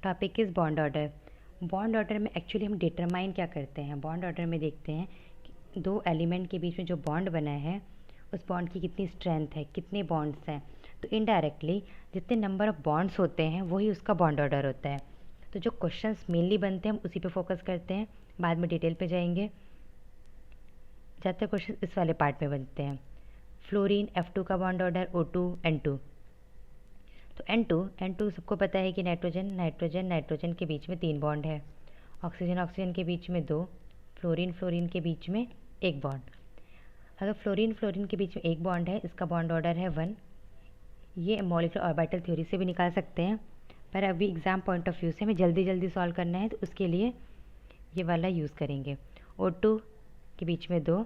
Topic is bond order. Bond order में actually हम determine क्या करते हैं, बॉन्ड ऑर्डर में देखते हैं कि दो एलिमेंट के बीच में जो बॉन्ड बना है उस बॉन्ड की कितनी स्ट्रेंथ है, कितने बॉन्ड्स हैं। तो इनडायरेक्टली जितने नंबर ऑफ़ बॉन्ड्स होते हैं वही उसका बॉन्ड ऑर्डर होता है। तो जो क्वेश्चंस मेनली बनते हैं हम उसी पे फोकस करते हैं, बाद में डिटेल पे जाएंगे। ज़्यादातर क्वेश्चन इस वाले पार्ट में बनते हैं। फ्लोरीन F2 का बॉन्ड ऑर्डर O2 N2। तो N2 सबको पता है कि नाइट्रोजन के बीच में 3 बॉन्ड है, ऑक्सीजन के बीच में 2, फ्लोरीन के बीच में 1 बॉन्ड। अगर फ्लोरीन के बीच में 1 बॉन्ड है, इसका बॉन्ड ऑर्डर है 1। ये मॉलिक्यूलर ऑर्बिटल थ्योरी से भी निकाल सकते हैं, पर अभी एग्ज़ाम पॉइंट ऑफ व्यू से हमें जल्दी सॉल्व करना है, तो उसके लिए ये वाला यूज़ करेंगे। O2 के बीच में 2,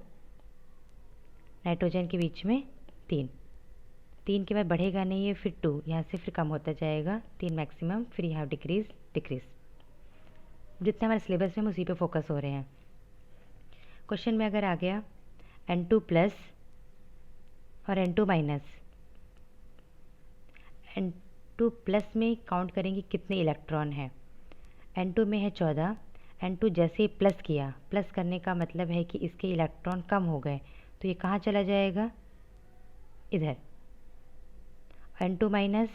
नाइट्रोजन के बीच में 3 के बाद बढ़ेगा नहीं है, फिर 2 यहाँ से फिर कम होता जाएगा, 3 मैक्सिमम, फिर यहाँ डिक्रीज। जितना हमारे सिलेबस में हम उसी पे फोकस हो रहे हैं। क्वेश्चन में अगर आ गया N2 प्लस और N2 माइनस, N2 प्लस में काउंट करेंगे कितने इलेक्ट्रॉन हैं। N2 में है 14। N2 जैसे ही प्लस किया, प्लस करने का मतलब है कि इसके इलेक्ट्रॉन कम हो गए, तो ये कहाँ चला जाएगा, इधर। N2 माइनस,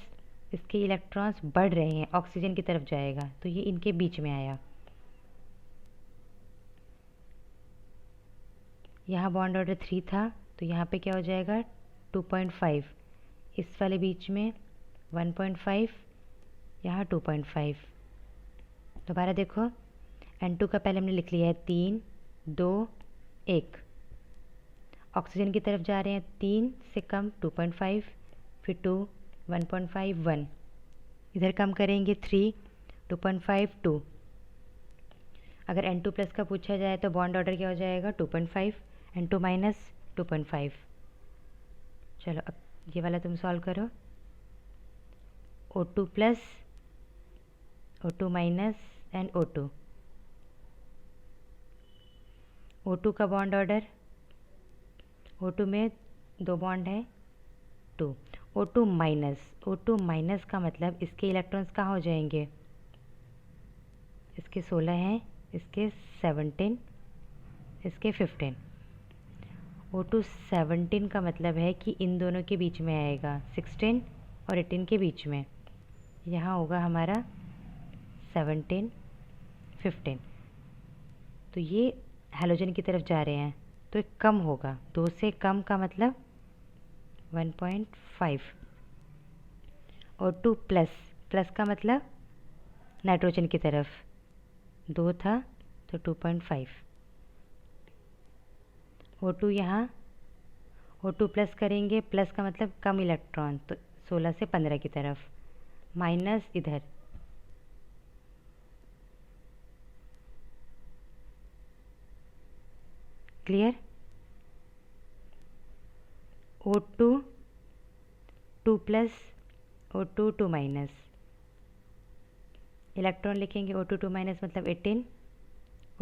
इसके इलेक्ट्रॉन्स बढ़ रहे हैं, ऑक्सीजन की तरफ जाएगा, तो ये इनके बीच में आया। यहाँ बॉन्ड ऑर्डर 3 था, तो यहाँ पे क्या हो जाएगा 2.5, इस वाले बीच में 1.5, यहाँ 2.5। दोबारा देखो, N2 का पहले हमने लिख लिया है 3, 2, 1। ऑक्सीजन की तरफ जा रहे हैं, 3 से कम 2.5, फिर 2, 1.5, 1। इधर कम करेंगे 3, 2.5, 2। अगर N2 प्लस का पूछा जाए तो बॉन्ड ऑर्डर क्या हो जाएगा 2.5, N2 माइनस 2.5। चलो अब ये वाला तुम सॉल्व करो। O2 plus, O2 minus and O2। O2 का बॉन्ड ऑर्डर, O2 में 2 बॉन्ड है, 2। O2 माइनस का मतलब इसके इलेक्ट्रॉन्स कहाँ हो जाएंगे, इसके 16 हैं, इसके 17, इसके 15। O2 17 का मतलब है कि इन दोनों के बीच में आएगा, 16 और 18 के बीच में। यहाँ होगा हमारा 17, 15। तो ये हैलोजन की तरफ जा रहे हैं, तो एक कम होगा, 2 से कम का मतलब 1.5। O2 प्लस का मतलब नाइट्रोजन की तरफ 2 था, तो 2.5। O2 यहाँ, O2 प्लस करेंगे, प्लस का मतलब कम इलेक्ट्रॉन, तो 16 से 15 की तरफ, माइनस इधर। Clear. O2 2 plus, O2 2 minus. Electron लिखेंगे O2 2 माइनस मतलब 18,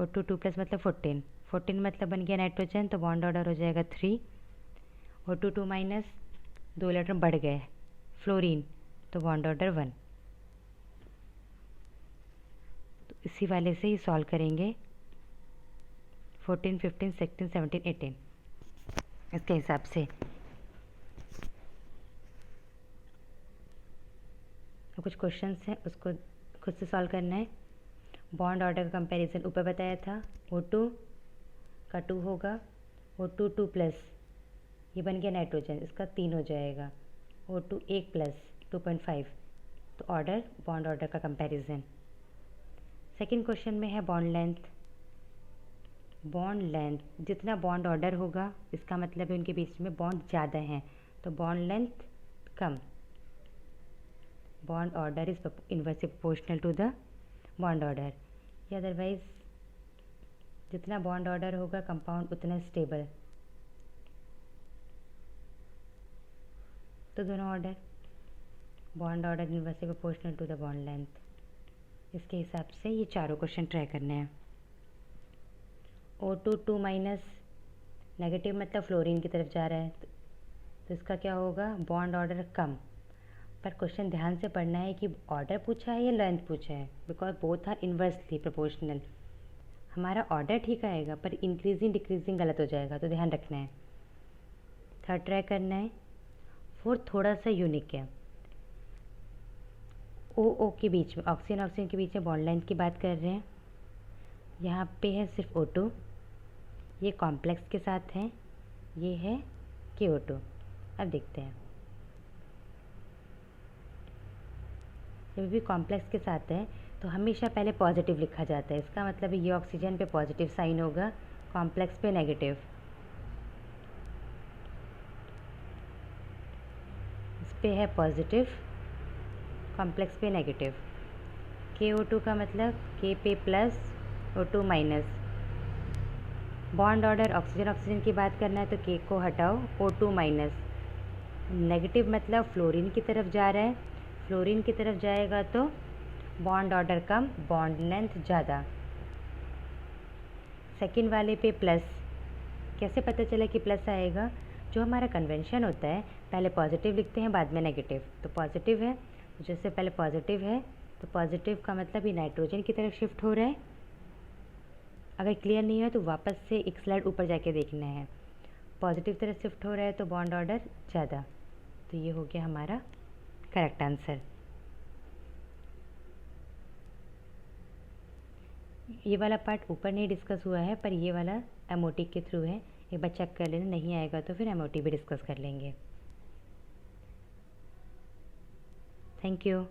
O2 2 प्लस मतलब 14, 14 मतलब बन गया नाइट्रोजन, तो बॉन्ड ऑर्डर हो जाएगा 3। O2 2 माइनस, 2 इलेक्ट्रॉन बढ़ गए, फ्लोरीन, तो बॉन्ड ऑर्डर 1। तो इसी वाले से ही सॉल्व करेंगे 14, 15, 16, 17, 18 इसके हिसाब से। तो कुछ क्वेश्चंस हैं, उसको खुद से सॉल्व करना है। बॉन्ड ऑर्डर का कंपैरिजन ऊपर बताया था, O2 का 2 होगा, O2 2 प्लस, ये बन गया नाइट्रोजन, इसका 3 हो जाएगा, O2 1 प्लस 2.5। तो ऑर्डर, बॉन्ड ऑर्डर का कंपैरिजन। सेकंड क्वेश्चन में है बॉन्ड लेंथ। जितना बॉन्ड ऑर्डर होगा इसका मतलब है उनके बीच में बॉन्ड ज़्यादा हैं, तो बॉन्ड लेंथ कम। Bond order is inversely proportional to the bond order, या अदरवाइज जितना बॉन्ड ऑर्डर होगा कंपाउंड उतना स्टेबल। तो दोनों order, bond order inversely proportional to the bond length, इसके हिसाब से ये चारों क्वेश्चन ट्राई करने हैं। O2 2 माइनस, नेगेटिव मतलब फ्लोरीन की तरफ जा रहा है, तो इसका क्या होगा, बॉन्ड ऑर्डर कम। पर क्वेश्चन ध्यान से पढ़ना है कि ऑर्डर पूछा है या लेंथ पूछा है, because both are inversely proportional. हमारा ऑर्डर ठीक आएगा पर इंक्रीजिंग डिक्रीजिंग गलत हो जाएगा, तो ध्यान रखना है। थर्ड ट्राई करना है। फोर्थ थोड़ा सा यूनिक है। ओ के बीच में, ऑक्सीजन ऑक्सीजन के बीच में बॉन्ड लेंथ की बात कर रहे हैं। यहाँ पे है सिर्फ O2, ये कॉम्प्लेक्स के साथ है, ये है KO2। अब देखते हैं, जब भी कॉम्प्लेक्स के साथ है तो हमेशा पहले पॉजिटिव लिखा जाता है। इसका मतलब ये ऑक्सीजन पे पॉजिटिव साइन होगा, कॉम्प्लेक्स पे नेगेटिव। इस पे है पॉजिटिव, कॉम्प्लेक्स पे नेगेटिव। KO2 का मतलब K पे plus, O2 minus. Bond order oxygen oxygen की बात करना है तो K को हटाओ, O2 माइनस। नेगेटिव मतलब फ्लोरीन की तरफ जा रहा है, फ्लोरीन की तरफ जाएगा तो बॉन्ड ऑर्डर कम, बॉन्ड लेंथ ज़्यादा। सेकंड वाले पे प्लस, कैसे पता चला कि प्लस आएगा? जो हमारा कन्वेंशन होता है, पहले पॉजिटिव लिखते हैं बाद में नेगेटिव। तो पॉजिटिव है, जैसे पहले पॉजिटिव है तो पॉजिटिव का मतलब ये नाइट्रोजन की तरफ शिफ्ट हो रहा है। अगर क्लियर नहीं है तो वापस से एक स्लाइड ऊपर जाके देखना है। पॉजिटिव तरफ शिफ्ट हो रहा है तो बॉन्ड ऑर्डर ज़्यादा। तो ये हो गया हमारा करेक्ट आंसर। ये वाला पार्ट ऊपर नहीं डिस्कस हुआ है, पर ये वाला एमओटी के थ्रू है। एक बार चेक कर लेना, नहीं आएगा तो फिर एमओटी भी डिस्कस कर लेंगे। Thank you.